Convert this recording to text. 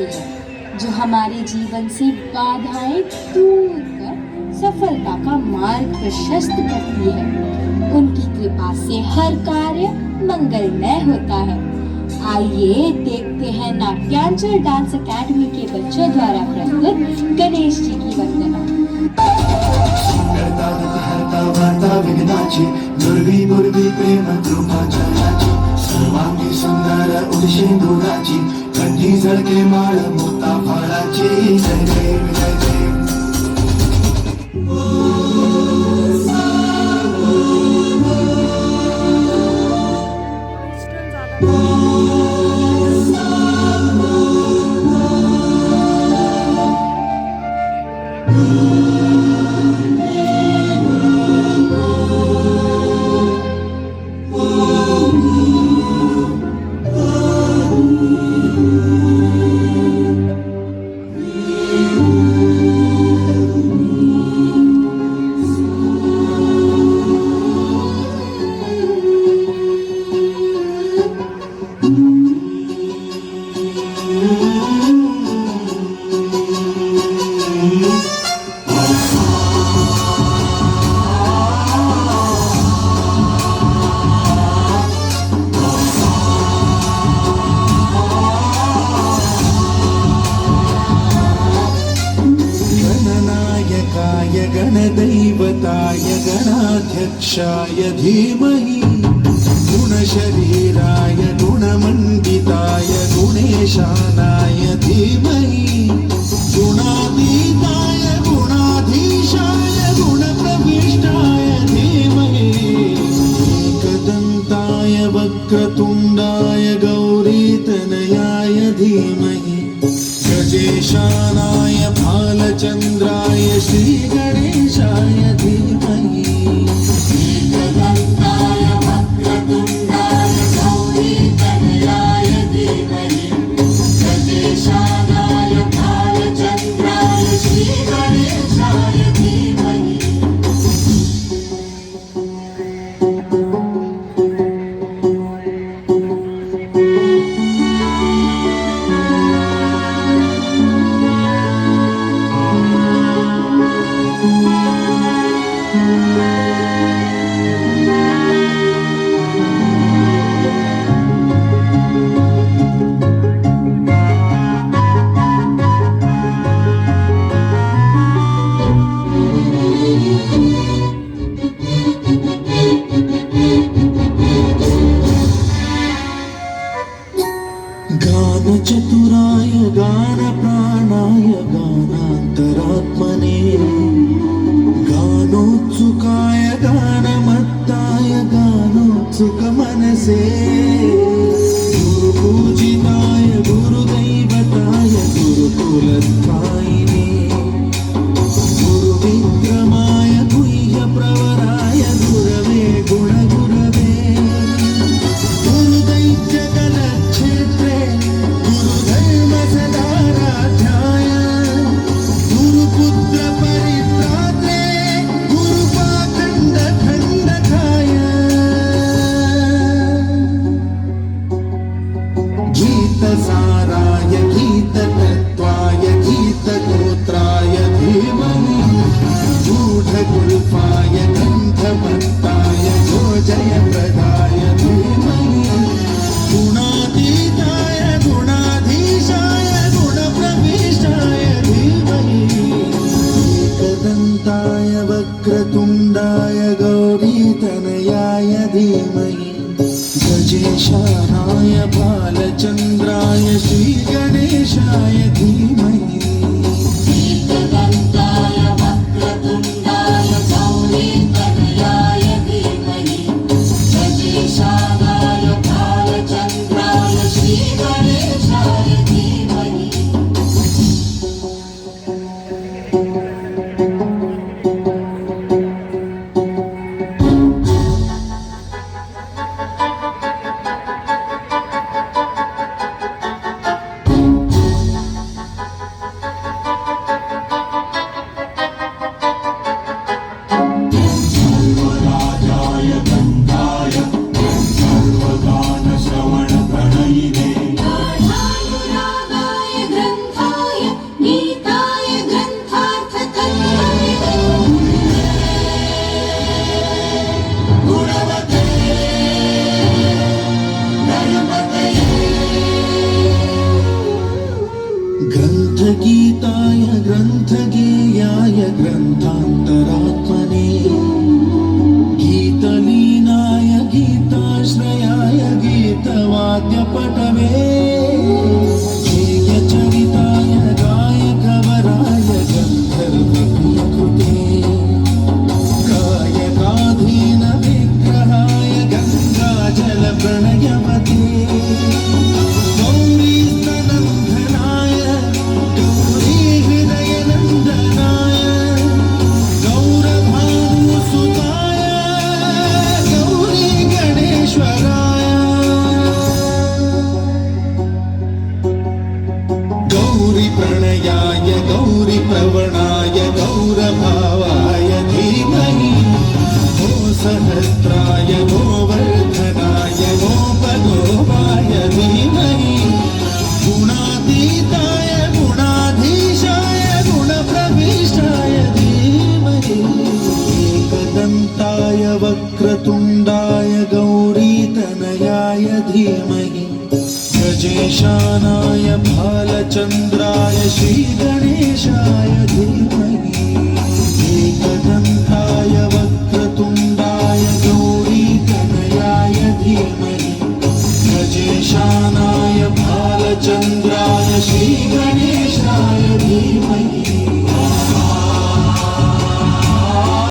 होते हैं जो हमारे जीवन से बाधाएं दूर कर सफलता का मार्ग प्रशस्त करती है। उनकी कृपा से हर कार्य मंगलमय होता है। आइए देखते हैं नाट्यांचल डांस अकेडमी के बच्चों द्वारा प्रस्तुत गणेश जी की वंदना। विघ्नाची दुर्वी मुर्वी प्रेम कृपा जयाची सर्वांगी सुंदर उदशेंदुराची कंठी झळके माळ मोता फाळाची जय देव जय देव। गणदैवताय गणाध्यक्षाय धीमहि गुणशरीराय गुणमण्डिताय गुणेशानाय धीमहि गुणातीताय गुणाधीशाय गुणप्रविष्टाय धीमहि एकदन्ताय वक्रतुण्डाय गौरीतनयाय धीमहि गजेशानाय भालचन्द्राय श्रीगणेशाय धीमहि एकदन्ताय वक्रतुण्डाय गौरीतनयाय धीमहि गजेशानाय भालचन्द्राय श्रीगणेशाय धीमहि। चतुराय गानप्राणाय गानान्तरात्मने गानोत्सुकाय गानमत्ताय गानोत्सुकमनसे गुरुपूजिताय गुरुदैवताय गुरुकुलस्थायिने गुरुविक्रमाय गुह्यप्रवराय गुरवे गुणगुरवे गुरुदैत्यगणक्षेत्रे सदाराध्याय गुरुपुत्र परित्रात्रे गुरुपाखण्ड खण्डकाय गीतसाराय गीततत्त्वाय गीतगोत्राय धीमहि गूढगुल्फाय गन्धमत्ताय गोजयप्रदाय धीमहि गुणातीताय गुणाधीशाय गुणप्रविष्टाय धीमहि एकदन्ताय वक्रतुण्डाय गौरीतनयाय धीमहि गजेशानाय भालचन्द्राय श्रीगणेशाय धीमहि एकदन्ताय वक्रतुण्डाय गौरीतनयाय धीमहि गजेशानाय भालचन्द्राय श्रीगणेशाय धीमहि। ग्रन्थगीताय ग्रन्थगेयाय ग्रन्थान्तरात्मने गीतलीनाय गीताश्रयाय गीतवाद्यपटवे गेयचरिताय गायकवराय गन्धर्वकृते गायकाधीन विग्रहाय गङ्गाजलप्रणयवते गौरीस्तनन्दनाय गौरीहृदयनन्दनाय गौरभानुसुताय गौरीगणेश्वराय गौरीप्रणयाय गौरीप्रवणाय गौरभावाय धीमहि गो सहस्राय गोवर्धनाय गोपगोपाय धीमहि गुणातीताय गुणाधीशाय गुणप्रविष्टाय धीमहि एकदन्ताय वक्रतुण्डाय गौरीतनयाय धीमहि गजेशानाय भालचन्द्राय श्रीगणेशाय धीमहि